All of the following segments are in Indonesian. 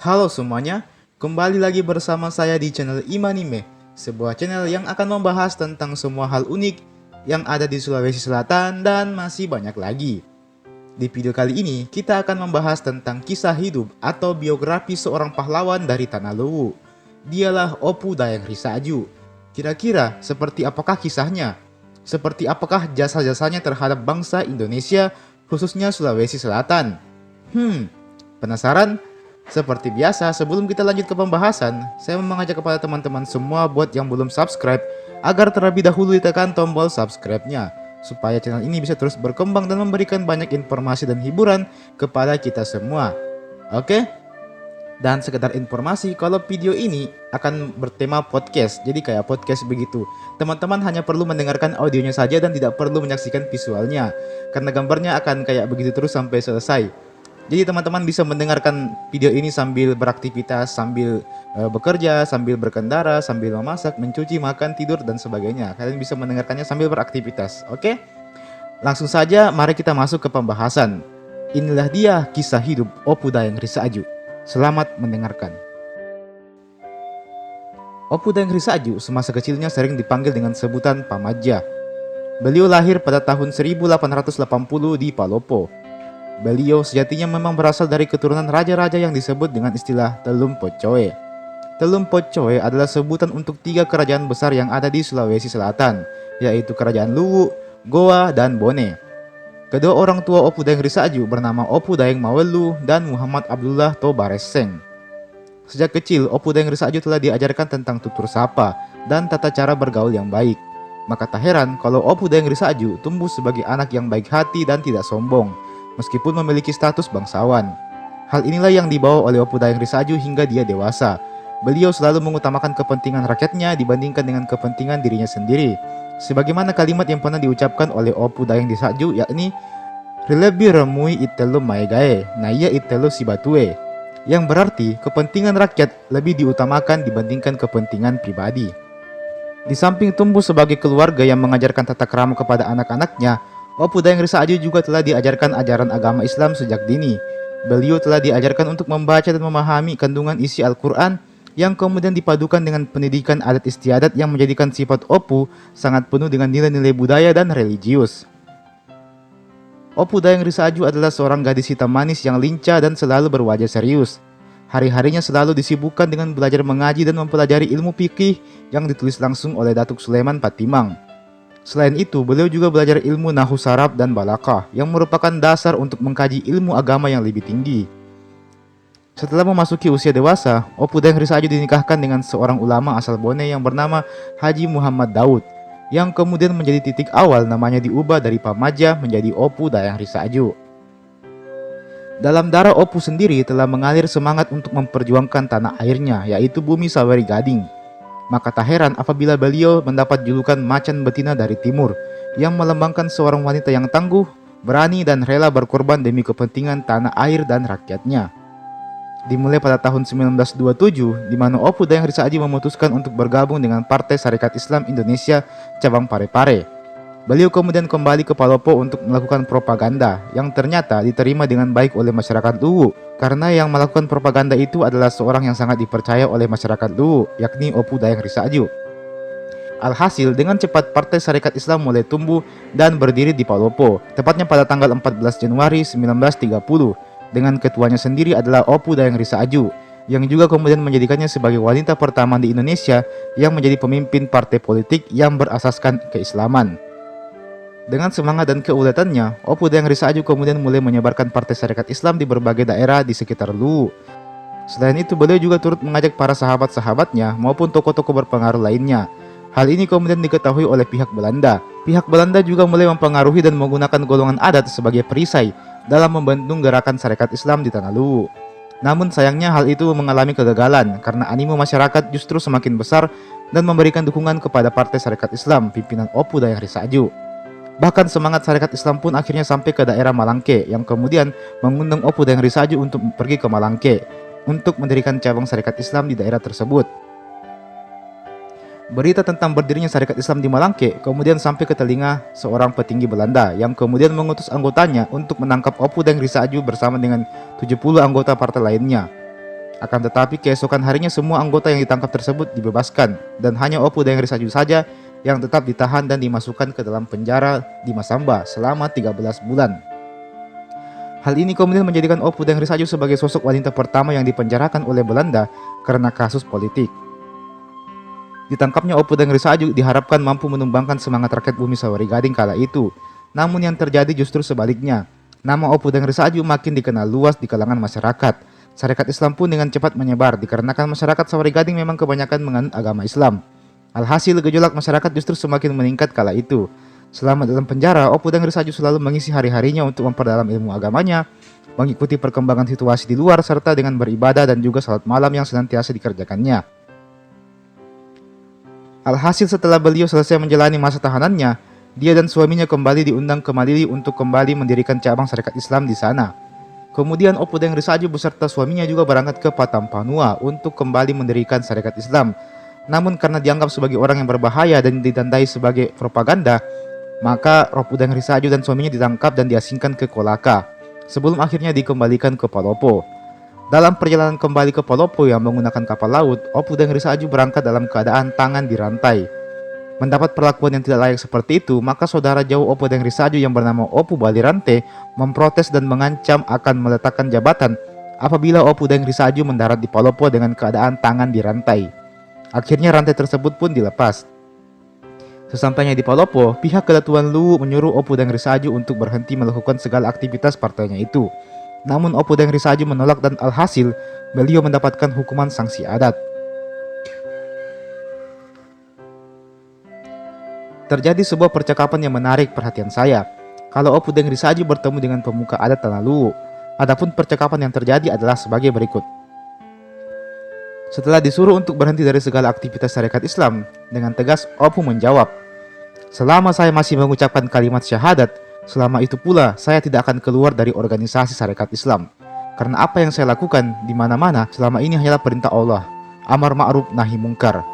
Halo semuanya, kembali lagi bersama saya di channel Imanime, sebuah channel yang akan membahas tentang semua hal unik yang ada di Sulawesi Selatan dan masih banyak lagi. Di video kali ini, kita akan membahas tentang kisah hidup atau biografi seorang pahlawan dari Tanah Luwu. Dialah Opu Dayang Risaju. Kira-kira seperti apakah kisahnya? Seperti apakah jasa-jasanya terhadap bangsa Indonesia, khususnya Sulawesi Selatan? Penasaran? Seperti biasa, sebelum kita lanjut ke pembahasan, saya mau mengajak kepada teman-teman semua buat yang belum subscribe, agar terlebih dahulu ditekan tombol subscribe-nya, supaya channel ini bisa terus berkembang dan memberikan banyak informasi dan hiburan kepada kita semua. Oke? Dan sekedar informasi, kalau video ini akan bertema podcast, jadi kayak podcast begitu. Teman-teman hanya perlu mendengarkan audionya saja dan tidak perlu menyaksikan visualnya, karena gambarnya akan kayak begitu terus sampai selesai. Jadi teman-teman bisa mendengarkan video ini sambil beraktivitas, sambil bekerja, sambil berkendara, sambil memasak, mencuci, makan, tidur, dan sebagainya. Kalian bisa mendengarkannya sambil beraktivitas, oke? Langsung saja, mari kita masuk ke pembahasan. Inilah dia kisah hidup Opu Dayang Risaju. Selamat mendengarkan. Opu Dayang Risaju semasa kecilnya sering dipanggil dengan sebutan Pamaja. Beliau lahir pada tahun 1880 di Palopo. Beliau sejatinya memang berasal dari keturunan raja-raja yang disebut dengan istilah Telum Pocoe. Telum Pocoe adalah sebutan untuk 3 kerajaan besar yang ada di Sulawesi Selatan, yaitu Kerajaan Luwu, Goa, dan Bone. Kedua orang tua Opu Dayang Risaju bernama Opu Dayang Mawelu dan Muhammad Abdullah Tobareseng. Sejak kecil, Opu Dayang Risaju telah diajarkan tentang tutur sapa dan tata cara bergaul yang baik. Maka tak heran kalau Opu Dayang Risaju tumbuh sebagai anak yang baik hati dan tidak sombong, meskipun memiliki status bangsawan. Hal inilah yang dibawa oleh Opu Dayang Risaju hingga dia dewasa. Beliau selalu mengutamakan kepentingan rakyatnya dibandingkan dengan kepentingan dirinya sendiri. Sebagaimana kalimat yang pernah diucapkan oleh Opu Dayang Risaju, yakni Rilebi remui itelu maegae, naya itelu sibatue, yang berarti kepentingan rakyat lebih diutamakan dibandingkan kepentingan pribadi. Di samping tumbuh sebagai keluarga yang mengajarkan tata krama kepada anak-anaknya, Opu Dayang Risaju juga telah diajarkan ajaran agama Islam sejak dini. Beliau telah diajarkan untuk membaca dan memahami kandungan isi Al-Quran yang kemudian dipadukan dengan pendidikan adat istiadat yang menjadikan sifat Opu sangat penuh dengan nilai-nilai budaya dan religius. Opu Dayang Risaju adalah seorang gadis hitam manis yang lincah dan selalu berwajah serius. Hari-harinya selalu disibukkan dengan belajar mengaji dan mempelajari ilmu fikih yang ditulis langsung oleh Datuk Sulaiman Patimang. Selain itu, beliau juga belajar ilmu Nahu Saraf dan Balakah yang merupakan dasar untuk mengkaji ilmu agama yang lebih tinggi. Setelah memasuki usia dewasa, Opu Dayang Risaju dinikahkan dengan seorang ulama asal Bone yang bernama Haji Muhammad Daud, yang kemudian menjadi titik awal namanya diubah dari Pamaja menjadi Opu Dayang Risaju. Dalam darah Opu sendiri telah mengalir semangat untuk memperjuangkan tanah airnya, yaitu bumi Saweri Gading. Maka tak heran apabila beliau mendapat julukan Macan Betina dari Timur, yang melambangkan seorang wanita yang tangguh, berani, dan rela berkorban demi kepentingan tanah air dan rakyatnya. Dimulai pada tahun 1927, di mana Opu Dayang Risaju memutuskan untuk bergabung dengan Partai Sarekat Islam Indonesia cabang Parepare. Beliau kemudian kembali ke Palopo untuk melakukan propaganda yang ternyata diterima dengan baik oleh masyarakat Luwu, karena yang melakukan propaganda itu adalah seorang yang sangat dipercaya oleh masyarakat Luwu, yakni Opu Dayang Risaju. Alhasil, dengan cepat Partai Sarekat Islam mulai tumbuh dan berdiri di Palopo, tepatnya pada tanggal 14 Januari 1930, dengan ketuanya sendiri adalah Opu Dayang Risaju, yang juga kemudian menjadikannya sebagai wanita pertama di Indonesia yang menjadi pemimpin partai politik yang berasaskan keislaman. Dengan semangat dan keuletannya, Opu Dayang Risaju kemudian mulai menyebarkan Partai Sarekat Islam di berbagai daerah di sekitar Luwu. Selain itu, beliau juga turut mengajak para sahabat-sahabatnya maupun tokoh-tokoh berpengaruh lainnya. Hal ini kemudian diketahui oleh pihak Belanda. Pihak Belanda juga mulai mempengaruhi dan menggunakan golongan adat sebagai perisai dalam membantu gerakan Sarekat Islam di Tanah Luwu. Namun sayangnya hal itu mengalami kegagalan karena animo masyarakat justru semakin besar dan memberikan dukungan kepada Partai Sarekat Islam pimpinan Opu Dayang Risaju. Bahkan semangat Sarekat Islam pun akhirnya sampai ke daerah Malangke, yang kemudian mengundang Opu Dayang Risaju untuk pergi ke Malangke untuk mendirikan cabang Sarekat Islam di daerah tersebut. Berita tentang berdirinya Sarekat Islam di Malangke kemudian sampai ke telinga seorang petinggi Belanda yang kemudian mengutus anggotanya untuk menangkap Opu Dayang Risaju bersama dengan 70 anggota partai lainnya. Akan tetapi keesokan harinya semua anggota yang ditangkap tersebut dibebaskan dan hanya Opu Deng Risaju saja yang tetap ditahan dan dimasukkan ke dalam penjara di Masamba selama 13 bulan. Hal ini kemudian menjadikan Opu Deng Risaju sebagai sosok wanita pertama yang dipenjarakan oleh Belanda karena kasus politik. Ditangkapnya Opu Deng Risaju diharapkan mampu menumbangkan semangat rakyat bumi Sawari Gading kala itu. Namun yang terjadi justru sebaliknya. Nama Opu Deng Risaju makin dikenal luas di kalangan masyarakat. Syarikat Islam pun dengan cepat menyebar dikarenakan masyarakat Sawari Gading memang kebanyakan menganut agama Islam. Alhasil gejolak masyarakat justru semakin meningkat kala itu. Selama dalam penjara, Opu Deng Risaju selalu mengisi hari-harinya untuk memperdalam ilmu agamanya, mengikuti perkembangan situasi di luar, serta dengan beribadah dan juga salat malam yang senantiasa dikerjakannya. Alhasil setelah beliau selesai menjalani masa tahanannya, dia dan suaminya kembali diundang ke Malili untuk kembali mendirikan cabang Syarikat Islam di sana. Kemudian Opu Deng Risaju beserta suaminya juga berangkat ke Patampanua untuk kembali mendirikan Syarikat Islam. Namun karena dianggap sebagai orang yang berbahaya dan ditandai sebagai propaganda, maka Opu Deng Risaju dan suaminya ditangkap dan diasingkan ke Kolaka, sebelum akhirnya dikembalikan ke Palopo. Dalam perjalanan kembali ke Palopo yang menggunakan kapal laut, Opu Deng Risaju berangkat dalam keadaan tangan dirantai. Mendapat perlakuan yang tidak layak seperti itu, maka saudara jauh Opu Deng Risaju yang bernama Opu Balirante memprotes dan mengancam akan meletakkan jabatan apabila Opu Deng Risaju mendarat di Palopo dengan keadaan tangan dirantai. Akhirnya rantai tersebut pun dilepas. Sesampainya di Palopo, pihak Kedatuan Luwu menyuruh Opu Deng Risaju untuk berhenti melakukan segala aktivitas partainya itu. Namun Opu Deng Risaju menolak dan alhasil beliau mendapatkan hukuman sanksi adat. Terjadi sebuah percakapan yang menarik perhatian saya. Kalau Opu Deng Risaju bertemu dengan pemuka adat Tanah Luwu, adapun percakapan yang terjadi adalah sebagai berikut. Setelah disuruh untuk berhenti dari segala aktivitas syarikat Islam, dengan tegas Opu menjawab, "Selama saya masih mengucapkan kalimat syahadat, selama itu pula saya tidak akan keluar dari organisasi syarikat Islam. Karena apa yang saya lakukan di mana-mana selama ini hanyalah perintah Allah, amar ma'ruf nahi mungkar."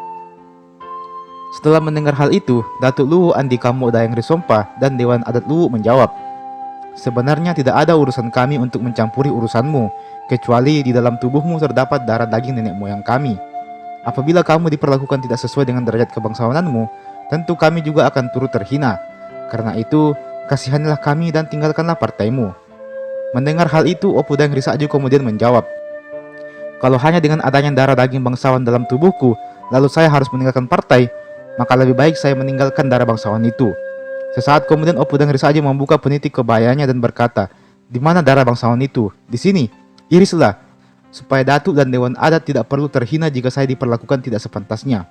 Setelah mendengar hal itu, Datuk Luwu Andi Kamo Dayang Risompa dan Dewan Adat Luwu menjawab, "Sebenarnya tidak ada urusan kami untuk mencampuri urusanmu, kecuali di dalam tubuhmu terdapat darah daging nenek moyang kami. Apabila kamu diperlakukan tidak sesuai dengan derajat kebangsawananmu, tentu kami juga akan turut terhina. Karena itu, kasihanilah kami dan tinggalkanlah partaimu." Mendengar hal itu, Opu Deng Risaju kemudian menjawab, "Kalau hanya dengan adanya darah daging bangsawan dalam tubuhku, lalu saya harus meninggalkan partai, maka lebih baik saya meninggalkan darah bangsawan itu." Sesaat kemudian Opu Deng Risaju membuka penitik kebayanya dan berkata, "Di mana darah bangsawan itu? Di sini. Irislah, supaya Datuk dan Dewan Adat tidak perlu terhina jika saya diperlakukan tidak sepantasnya."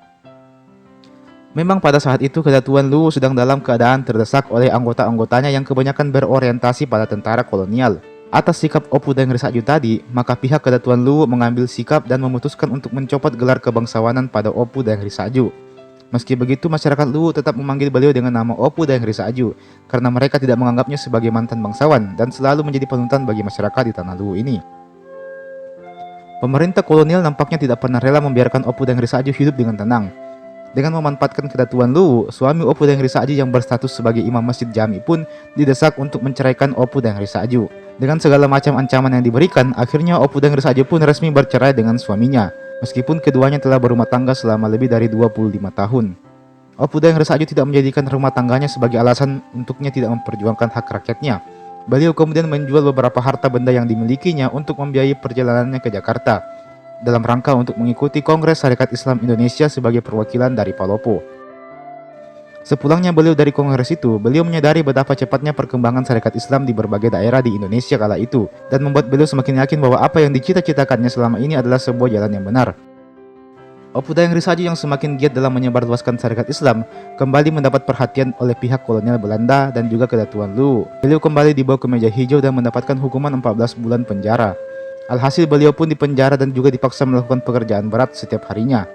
Memang pada saat itu Kedatuan Luwu sedang dalam keadaan terdesak oleh anggota-anggotanya yang kebanyakan berorientasi pada tentara kolonial. Atas sikap Opu Deng Risaju tadi, maka pihak Kedatuan Luwu mengambil sikap dan memutuskan untuk mencopot gelar kebangsawanan pada Opu Deng Risaju. Meski begitu, masyarakat Luwu tetap memanggil beliau dengan nama Opu Deng Risaju karena mereka tidak menganggapnya sebagai mantan bangsawan dan selalu menjadi panutan bagi masyarakat di tanah Luwu ini. Pemerintah kolonial nampaknya tidak pernah rela membiarkan Opu Deng Risaju hidup dengan tenang. Dengan memanfaatkan Kedatuan Luwu, suami Opu Deng Risaju yang berstatus sebagai imam masjid jami pun didesak untuk menceraikan Opu Deng Risaju. Dengan segala macam ancaman yang diberikan, akhirnya Opu Deng Risaju pun resmi bercerai dengan suaminya, meskipun keduanya telah berumah tangga selama lebih dari 25 tahun. Opu Deng Risaju tidak menjadikan rumah tangganya sebagai alasan untuknya tidak memperjuangkan hak rakyatnya. Beliau kemudian menjual beberapa harta benda yang dimilikinya untuk membiayai perjalanannya ke Jakarta, dalam rangka untuk mengikuti Kongres Syarikat Islam Indonesia sebagai perwakilan dari Palopo. Sepulangnya beliau dari kongres itu, beliau menyadari betapa cepatnya perkembangan syarikat Islam di berbagai daerah di Indonesia kala itu, dan membuat beliau semakin yakin bahwa apa yang dicita-citakannya selama ini adalah sebuah jalan yang benar. Opu Deng Risaju yang semakin giat dalam menyebarluaskan syarikat Islam kembali mendapat perhatian oleh pihak kolonial Belanda dan juga Kedatuan Luwu. Beliau kembali dibawa ke meja hijau dan mendapatkan hukuman 14 bulan penjara. Alhasil beliau pun dipenjara dan juga dipaksa melakukan pekerjaan berat setiap harinya.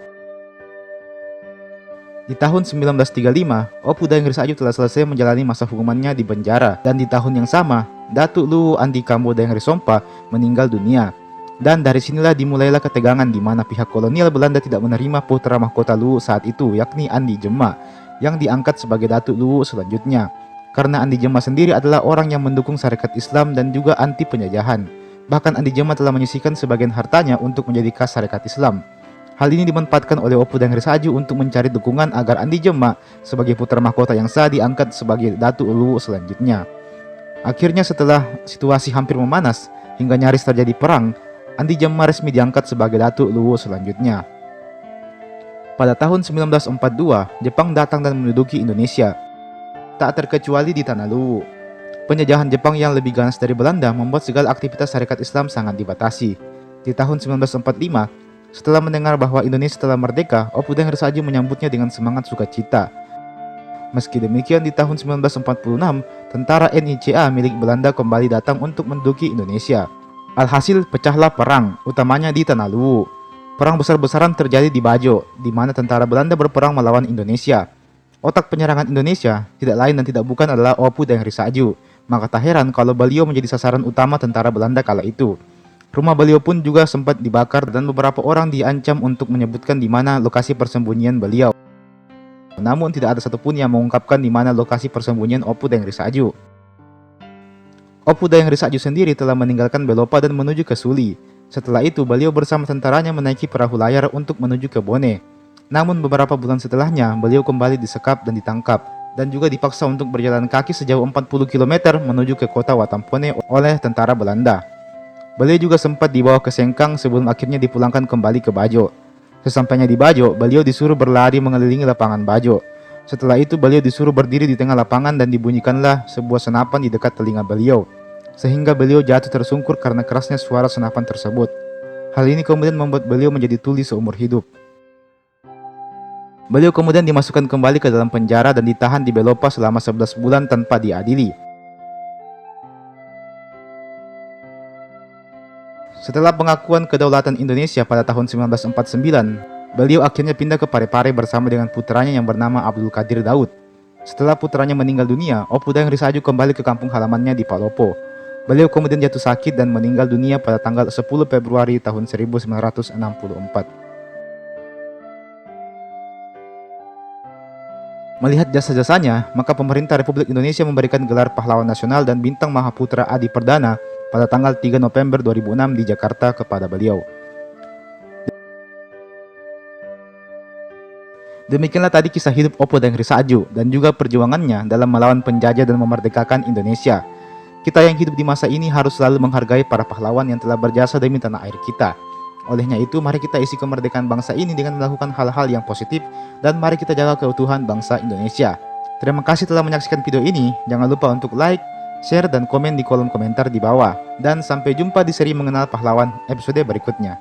Di tahun 1935, Opu Deng Risaju telah selesai menjalani masa hukumannya di penjara, dan di tahun yang sama, Datuk Luwu Andi Kamo Deng Risompa meninggal dunia. Dan dari sinilah dimulailah ketegangan di mana pihak kolonial Belanda tidak menerima putra mahkota Luwu saat itu, yakni Andi Jema, yang diangkat sebagai Datuk Luwu selanjutnya. Karena Andi Jema sendiri adalah orang yang mendukung syarikat Islam dan juga anti penjajahan. Bahkan Andi Jema telah menyisihkan sebagian hartanya untuk menjadi kas Sarekat Islam. Hal ini dimanfaatkan oleh Opu dan Risaju untuk mencari dukungan agar Andi Jema sebagai putra mahkota yang sah diangkat sebagai Datu Uluwu selanjutnya. Akhirnya setelah situasi hampir memanas hingga nyaris terjadi perang, Andi Jema resmi diangkat sebagai Datu Uluwu selanjutnya. Pada tahun 1942, Jepang datang dan menduduki Indonesia, tak terkecuali di Tanah Luwu. Penjajahan Jepang yang lebih ganas dari Belanda membuat segala aktivitas Sarekat Islam sangat dibatasi. Di tahun 1945, setelah mendengar bahwa Indonesia telah merdeka, Opu dan Risaju menyambutnya dengan semangat sukacita. Meski demikian, di tahun 1946, tentara NICA milik Belanda kembali datang untuk menduduki Indonesia. Alhasil, pecahlah perang, utamanya di Tanah Luwu. Perang besar-besaran terjadi di Bajo, di mana tentara Belanda berperang melawan Indonesia. Otak penyerangan Indonesia tidak lain dan tidak bukan adalah Opu dan Risaju. Maka tak heran kalau beliau menjadi sasaran utama tentara Belanda kala itu. Rumah beliau pun juga sempat dibakar dan beberapa orang diancam untuk menyebutkan di mana lokasi persembunyian beliau. Namun tidak ada satupun yang mengungkapkan di mana lokasi persembunyian Opu dan Risaju. Opu dan Risaju sendiri telah meninggalkan Belopa dan menuju ke Suli. Setelah itu beliau bersama tentaranya menaiki perahu layar untuk menuju ke Bone. Namun beberapa bulan setelahnya beliau kembali disekap dan ditangkap, dan juga dipaksa untuk berjalan kaki sejauh 40 km menuju ke kota Watampone oleh tentara Belanda. Beliau juga sempat dibawa ke Sengkang sebelum akhirnya dipulangkan kembali ke Bajo. Sesampainya di Bajo, beliau disuruh berlari mengelilingi lapangan Bajo. Setelah itu beliau disuruh berdiri di tengah lapangan dan dibunyikanlah sebuah senapan di dekat telinga beliau, sehingga beliau jatuh tersungkur karena kerasnya suara senapan tersebut. Hal ini kemudian membuat beliau menjadi tuli seumur hidup. Beliau kemudian dimasukkan kembali ke dalam penjara dan ditahan di Belopa selama 11 bulan tanpa diadili. Setelah pengakuan kedaulatan Indonesia pada tahun 1949, beliau akhirnya pindah ke Parepare bersama dengan putranya yang bernama Abdul Qadir Daud. Setelah putranya meninggal dunia, Opu dan Risaju kembali ke kampung halamannya di Palopo. Beliau kemudian jatuh sakit dan meninggal dunia pada tanggal 10 Februari tahun 1964. Melihat jasa-jasanya, maka pemerintah Republik Indonesia memberikan gelar Pahlawan Nasional dan Bintang Mahaputra Adi Perdana pada tanggal 3 November 2006 di Jakarta kepada beliau. Demikianlah tadi kisah hidup Opu dan Risaju dan juga perjuangannya dalam melawan penjajah dan memerdekakan Indonesia. Kita yang hidup di masa ini harus selalu menghargai para pahlawan yang telah berjasa demi tanah air kita. Olehnya itu, mari kita isi kemerdekaan bangsa ini dengan melakukan hal-hal yang positif dan mari kita jaga keutuhan bangsa Indonesia. Terima kasih telah menyaksikan video ini. Jangan lupa untuk like, share, dan komen di kolom komentar di bawah. Dan sampai jumpa di seri mengenal pahlawan episode berikutnya.